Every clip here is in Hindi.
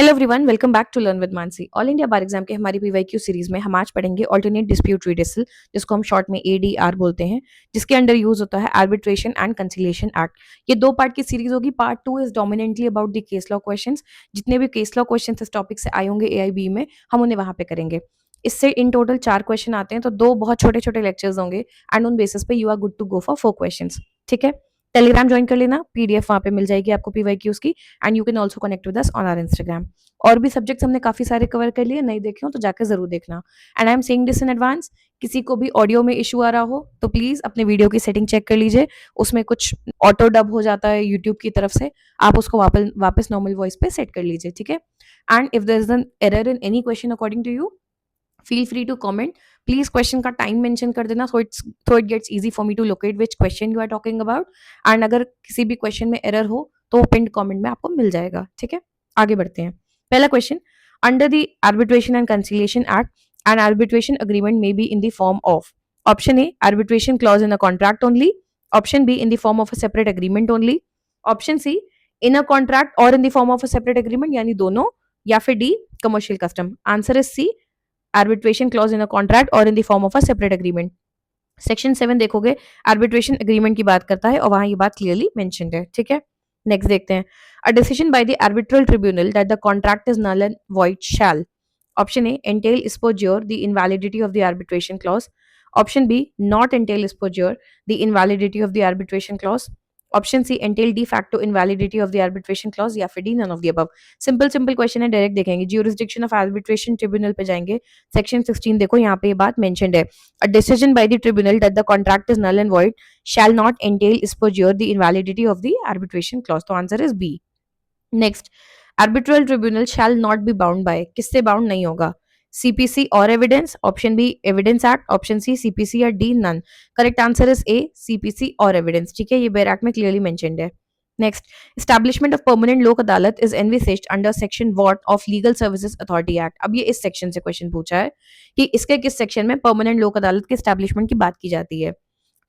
Hello everyone, welcome back to learn with Mansi. All India bar exam के हमारी पीवाईक्यू सीरीज में हम आज पढ़ेंगे ऑल्टरनेट डिस्प्यूट रिड्रेसल, जिसको हम शॉर्ट में एडीआर बोलते हैं, जिसके अंडर यूज होता है आर्बिट्रेशन एंड कंसिलिएशन एक्ट। ये 2 पार्ट की सीरीज होगी। Part 2 is dominantly about the case law questions. जितने भी केस लॉ क्वेश्चंस इस टॉपिक से आए होंगे एआईबी में, हम उन्हें वहां पे करेंगे। इससे इन टोटल 4 क्वेश्चन आते हैं, तो 2 बहुत छोटे छोटे लेक्चर्स होंगे एंड उन बेसिस पे you are good to go for 4 question. ठीक है, टेलीग्राम ज्वाइन कर लेना, पीडीएफ वहां पे मिल जाएगी आपको पीवाईक्यूज की, and you can also connect with us on our Instagram. और भी सब्जेक्ट्स हमने काफी सारे कवर कर लिए, नहीं देखे हो तो जाकर जरूर देखना। And I am saying this in advance, किसी को भी ऑडियो में इशू आ रहा हो तो प्लीज अपने वीडियो की सेटिंग चेक कर लीजिए। उसमें कुछ ऑटो डब हो जाता है यूट्यूब की तरफ से, आप उसको वापस नॉर्मल वॉइस पे सेट कर लीजिए। ठीक है, and if there is an error in any question according to you, feel free to comment. Please question का टाइम मेंशन कर देना, so it gets easy for me to locate which question you are talking about. And अगर किसी भी क्वेश्चन में एरर हो तो पिंड कमेंट में आपको मिल जाएगा। ठीक है, आगे बढ़ते हैं। पहला question, under the arbitration and conciliation act an arbitration agreement may be in the form of option A arbitration clause in a contract only, option B in the form of a separate agreement only, option C in a contract और in the form of a separate agreement, यानी दोनों, या फिर D commercial custom. Answer is C, arbitration clause in a contract or in the form of a separate agreement। Section 7 देखोगे, आर्बिट्रेशन एग्रीमेंट की बात करता है और वहां ये बात क्लियरली मेंशन्ड है। ठीक है, नेक्स्ट देखते हैं। A decision by the arbitral tribunal that the contract is null and void shall option A entail exposure the invalidity of the arbitration clause, option b not entail exposure the invalidity of the arbitration clause, option C entail de facto invalidity of the arbitration clause, या फिर D none of the above। Simple simple question है, डायरेक्ट देखेंगे। ज्यूरिसडिक्शन ऑफ आर्बिट्रेशन ट्रिब्यूनल पे जाएंगे, सेक्शन 16 देखो, यहाँ पे ये बात मेंशन्ड है। A decision by the tribunal that the contract is null and void shall not entail exposure the invalidity of the arbitration clause, तो answer is B. Next, arbitral tribunal shall not be bound by, किससे बाउंड नहीं होगा? सीपीसी और evidence, option B evidence act, option C CPC, या D none. Correct answer is A CPC और एविडेंस। ठीक है, ये बेर एक्ट में क्लियरली मेंशन्ड है। Next, establishment of permanent Lok Adalat is envisaged under section what of legal services authority act. अब ये इस सेक्शन से क्वेश्चन पूछा है कि इसके किस सेक्शन में परमानेंट लोक अदालत के एस्टैब्लिशमेंट की बात की जाती है।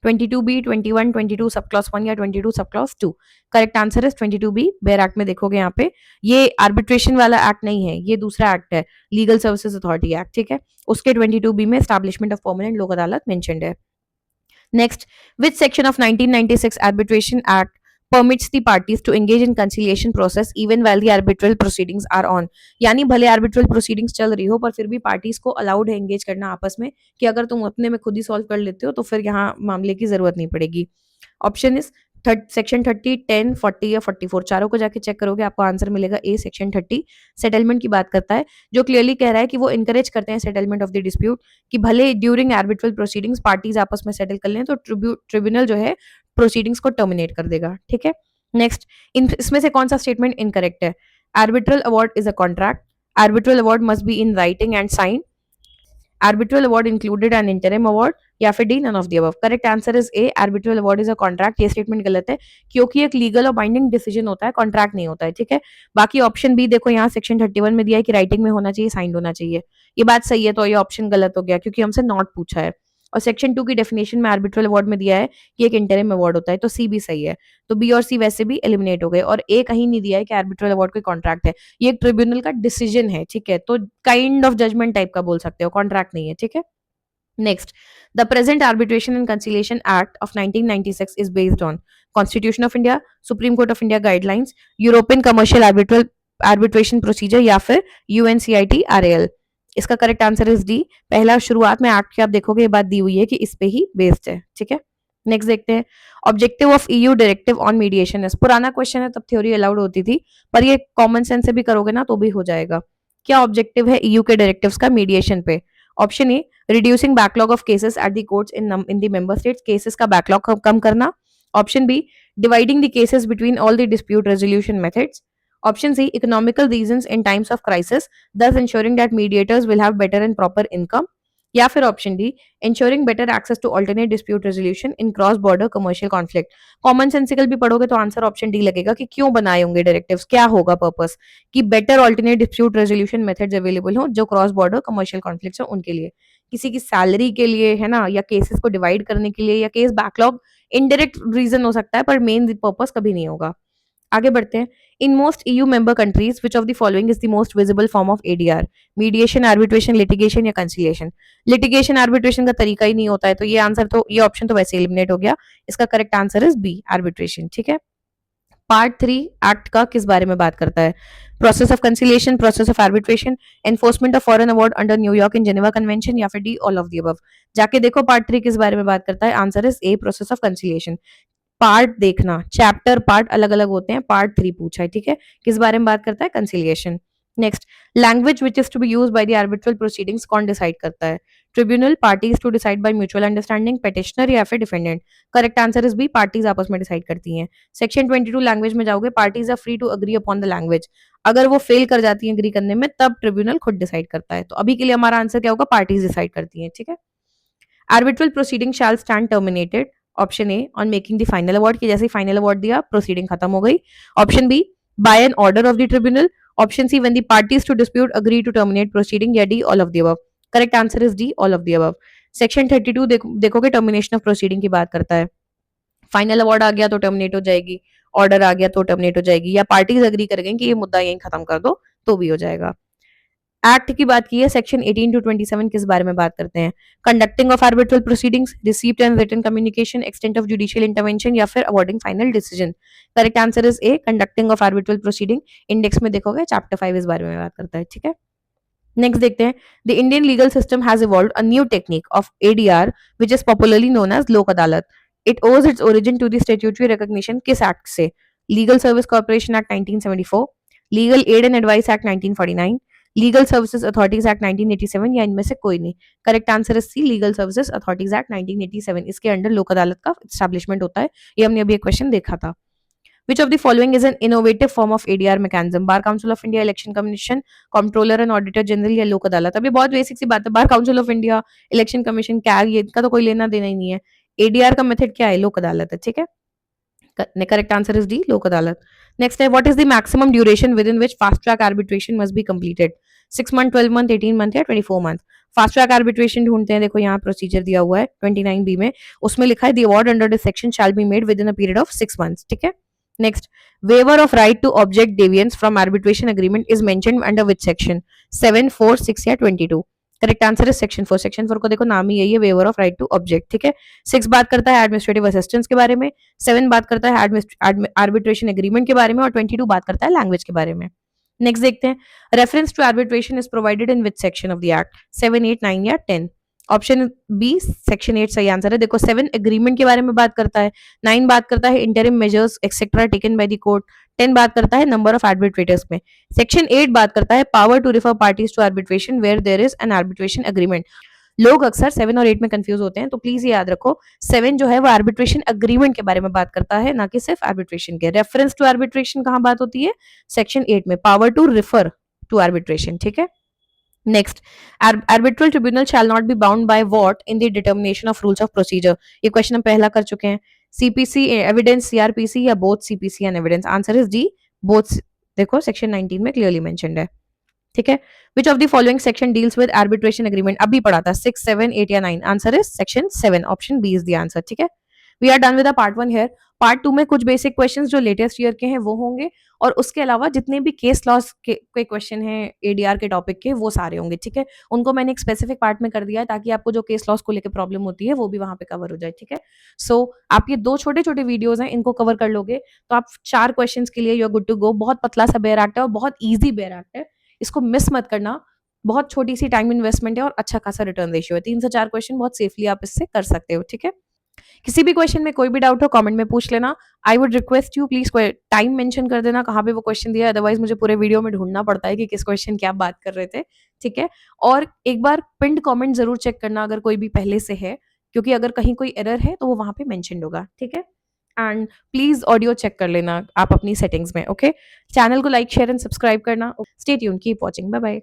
22B, 21, 22 सब क्लॉज 1 या 22 sub clause 2। Correct answer is 22B। Bare act में देखोगे यहाँ पे ये आर्बिट्रेशन वाला एक्ट नहीं है, ये दूसरा एक्ट है, लीगल सर्विसेज अथॉरिटी एक्ट। ठीक है, उसके 22B में एस्टैब्लिशमेंट ऑफ परमानेंट लोक अदालत मेंशन्ड है। Next, which section of 1996 Arbitration Act permits the parties to engage in conciliation process even while the arbitral proceedings are on? यानी भले arbitral proceedings चल रही हो पर फिर भी parties को allowed है engage करना आपस में, कि अगर तुम अपने में खुद ही solve कर लेते हो तो फिर यहाँ मामले की जरूरत नहीं पड़ेगी। ऑप्शन इज सेक्शन 30, 10, 40 या 44, चारों को जाके चेक करोगे आपको आंसर मिलेगा ए सेक्शन 30। सेटलमेंट की बात करता है, जो क्लियरली कह रहा है कि वो इनकरेज करते हैं सेटलमेंट ऑफ द डिस्प्यूट, कि भले ड्यूरिंग आर्बिट्रल प्रोसीडिंग्स पार्टीज आपस में सेटल कर लें तो ट्रिब्यूनल जो है प्रोसीडिंग्स को टर्मिनेट कर देगा। ठीक है, नेक्स्ट, इसमें से कौन सा स्टेटमेंट इनकरेक्ट है? Arbitral award is a contract, arbitral award must be in writing and sign, arbitral award included an interim award, या फिर D none of the above. Correct answer is A arbitral award is a contract. ये स्टेटमेंट गलत है, क्योंकि एक लीगल और बाइंडिंग डिसीजन होता है, कॉन्ट्रैक्ट नहीं होता है। ठीक है, बाकी ऑप्शन बी देखो, यहाँ सेक्शन 31 में दिया है कि राइटिंग में होना चाहिए, साइंड होना चाहिए, ये बात सही है, तो ये ऑप्शन गलत हो गया क्योंकि हमसे नॉट पूछा है। और सेक्शन 2 की डेफिनेशन में आर्बिट्रल अवार्ड में दिया है कि एक इंटरिम अवार्ड होता है, तो सी भी सही है। तो बी और सी वैसे भी एलिमिनेट हो गए, और ए कहीं नहीं दिया है कि आर्बिट्रल अवार्ड कोई कॉन्ट्रैक्ट है, ये एक ट्रिब्यूनल का डिसीजन है। ठीक है, तो काइंड ऑफ जजमेंट टाइप का बोल सकते हो, कॉन्ट्रैक्ट नहीं है। ठीक है, next, the present Arbitration and Conciliation Act of 1996 is based on Constitution of India, Supreme Court of India guidelines, European Commercial Arbitration Procedure, या फिर UNCIT RAL। इसका करेक्ट आंसर इज डी। पहला शुरुआत में एक्ट के आप देखोगे ये बात दी हुई है कि इस पे ही बेस्ड है। ठीक है, नेक्स्ट देखते हैं। Objective of EU directive on mediation. पुराना क्वेश्चन है, तब थ्योरी अलाउड होती थी, पर ये कॉमन सेंस से भी करोगे ना तो भी हो जाएगा। क्या ऑब्जेक्टिव है ईयू के डायरेक्टिव्स का मीडिएशन पे? Option A reducing backlog of cases at the courts in the member states, cases का बैकलॉग कम करना। Option B dividing the cases between all the dispute resolution methods. Option C economical reasons in times of crisis, thus ensuring that mediators will have better and proper income, या फिर option D ensuring better access to alternate dispute resolution in cross border commercial conflict। Common sensical भी पढ़ोगे तो आंसर ऑप्शन डी लगेगा कि क्यों बनाए होंगे डायरेक्टिव्स, क्या होगा पर्पस, कि better alternate dispute resolution methods available हो जो क्रॉस बॉर्डर कमर्शियल कॉन्फ्लिक्ट्स हो उनके लिए, किसी की सैलरी के लिए है ना, या केसेस को डिवाइड करने के लिए, या केस बैकलॉग इनडायरेक्ट रीजन हो सकता है पर मेन पर्पस कभी नहीं होगा। आगे बढ़ते हैं। In most EU member countries, which of the following is the most visible form of ADR? Mediation, arbitration, litigation या कंसिलिएशन? लिटिगेशन आर्बिट्रेशन का तरीका ही नहीं होता है, तो ये आंसर तो ये ऑप्शन तो वैसे एलिमिनेट हो गया। इसका correct answer is B, arbitration. ठीक है। पार्ट 3 एक्ट का किस बारे में बात करता है? Process of conciliation, process of arbitration, enforcement of foreign award under New York in Geneva convention या फिर D all of the above? जाके देखो पार्ट 3 किस बारे में बात करता है। Answer is A, process of conciliation. Part देखना, चैप्टर पार्ट अलग अलग होते हैं, पार्ट 3 पूछा है। ठीक है। किस बारे में बात करता है? Conciliation. Next, language which is to be use by the arbitral proceedings कौन डिसाइड करता है? Tribunal, parties to decide by mutual understanding, petitioner या फिर defendant? Correct answer is B, parties आपस में डिसाइड करती हैं। सेक्शन 22 लैंग्वेज में जाओगे, parties are free to agree upon the language. अगर वो फेल कर जाती हैं अग्री करने में, तब ट्रिब्यूनल खुद डिसाइड करता है। तो अभी के लिए हमारा आंसर क्या होगा? पार्टीज डिसाइड करती हैं। ठीक है। Arbitral proceeding shall stand terminated, option A on making the final award, की जैसे फाइनल अवार्ड दिया प्रोसीडिंग खत्म हो गई। Option B by an order of the tribunal. Option C when the parties to dispute agree to terminate proceeding, या D all of the above? Correct answer is D, all of the above. Section 32 देखोगे टर्मिनेशन ऑफ प्रोसीडिंग की बात करता है। फाइनल अवार्ड आ गया तो टर्मिनेट हो जाएगी, ऑर्डर आ गया तो टर्मिनेट हो जाएगी, या पार्टीज अग्री कर गई कि ये मुद्दा यहीं खत्म कर दो तो भी हो जाएगा। एक्ट की बात की है, सेक्शन 18 टू 27 किस बारे में बात करते हैं? Conducting of arbitral proceedings, received and written communication, extent of judicial intervention या फिर awarding final decision? Correct answer is A, conducting of arbitral proceeding. Index में देखोगे चैप्टर 5 इस बारे में बात करता है। ठीक है। नेक्स्ट देखते हैं, the Indian legal system has evolved a new technique of ADR which is popularly known as Lok Adalat. It owes its origin to the statutory recognition किस एक्ट से? Legal service corporation act 1974, legal aid and advice act 1949, legal services authorities act 1987, या इनमें से कोई नहीं? Correct answer is C, legal services authorities act 1987। इसके अंडर लोक अदालत का एस्टैब्लिशमेंट होता है। ये हमने अभी एक क्वेश्चन देखा था। Which of the following is an innovative form of ADR mechanism? Bar council of India, election commission, controller and auditor general या लोक अदालत? अभी बहुत बेसिक सी बात है, bar council of India, election commission, क्या ये इनका तो कोई लेना देना ही नहीं है। एडीआर का मेथड क्या है? लोक अदालत है। ठीक है। करेक्ट आंसर इज डी, लोक अदालत। नेक्स्ट है, what is the maximum duration with in which fast track arbitration must be completed? 6 month, 12 month, 18 month या 24 मंथ? फास्ट ट्रैक आर्बिट्रेशन ढूंढते हैं, देखो यहाँ प्रोसीजर दिया हुआ है 29B में, उसमें लिखा है the award under this section shall be made with in a period of 6 months. ठीक है। Next, waiver of right to object deviance from arbitration agreement is mentioned under which section? 7, 4, 6 या 22? करेक्ट आंसर है सेक्शन 4। सेक्शन 4 को देखो नाम ही यही है, waiver of right to object. ठीक है। 6 बात करता है एडमिनिस्ट्रेटिव असिस्टेंस के बारे में, 7 बात करता है आर्बिट्रेशन एग्रीमेंट के बारे में, और 22 बात करता है लैंग्वेज के बारे में। नेक्स्ट देखते हैं, reference to arbitration is provided in which section of the act? 7, 8, 9 या 10? ऑप्शन बी सेक्शन 8 सही आंसर है। देखो 7 एग्रीमेंट के बारे में बात करता है, 9 बात करता है interim measures etcetera taken by the court, 10 बात करता है नंबर ऑफ आर्बिट्रेटर्स में, सेक्शन 8 बात करता है power to refer parties to arbitration where there is an arbitration agreement. लोग अक्सर 7 और 8 में कंफ्यूज होते हैं, तो प्लीज ये याद रखो 7 जो है वो आर्बिट्रेशन एग्रीमेंट के बारे में बात करता है, ना कि सिर्फ आर्बिट्रेशन के। रेफरेंस टू आर्बिट्रेशन कहां बात होती है? सेक्शन 8 में, power to refer to arbitration. ठीक है। Next, arbitral tribunal shall not be bound by what in the determination of rules of procedure? ये क्वेश्चन हम पहला कर चुके हैं। सीपीसी एविडेंस, सीआरपीसी या both CPC and evidence? Answer is D, both. देखो सेक्शन 19 में क्लियरली मेंशन्ड है। ठीक है। Which of the following section deals with arbitration agreement? अभी पढ़ा था 6, 7, 8 या 9? Answer is section 7, option B is the answer. ठीक है। We are done with part 1 here. Part 2 में कुछ बेसिक क्वेश्चंस जो लेटेस्ट ईयर के हैं वो होंगे, और उसके अलावा जितने भी केस लॉस के क्वेश्चन हैं एडीआर के टॉपिक के, वो सारे होंगे। ठीक है। उनको मैंने एक स्पेसिफिक पार्ट में कर दिया है ताकि आपको जो केस लॉस को लेकर प्रॉब्लम होती है वो भी वहां पे कवर हो जाए। ठीक है। सो आप ये 2 छोटे छोटे वीडियोज हैं, इनको कवर कर लोगे तो आप 4 क्वेश्चन के लिए you are good to go. बहुत पतला सा बेयर एक्ट है और बहुत ईजी बेयर एक्ट है, इसको मिस मत करना। बहुत छोटी सी टाइम इन्वेस्टमेंट है और अच्छा खासा रिटर्न रेशियो है। 3 से 4 क्वेश्चन बहुत सेफली आप इससे कर सकते हो। ठीक है। किसी भी क्वेश्चन में कोई भी डाउट हो कमेंट में पूछ लेना। I would request you please time mention कर देना कहाँ पे वो क्वेश्चन दिया है, अदरवाइज मुझे पूरे वीडियो में ढूंढना पड़ता है कि किस क्वेश्चन की आप बात कर रहे थे। ठीक है। और एक बार पिंड कमेंट जरूर चेक करना अगर कोई भी पहले से है, क्योंकि अगर कहीं कोई एरर है तो वो वहां पे मेंशन होगा। ठीक है। एंड प्लीज ऑडियो चेक कर लेना आप अपनी सेटिंग्स में। ओके। चैनल को लाइक, शेयर एंड सब्सक्राइब करना। Stay tuned, keep watching, bye bye.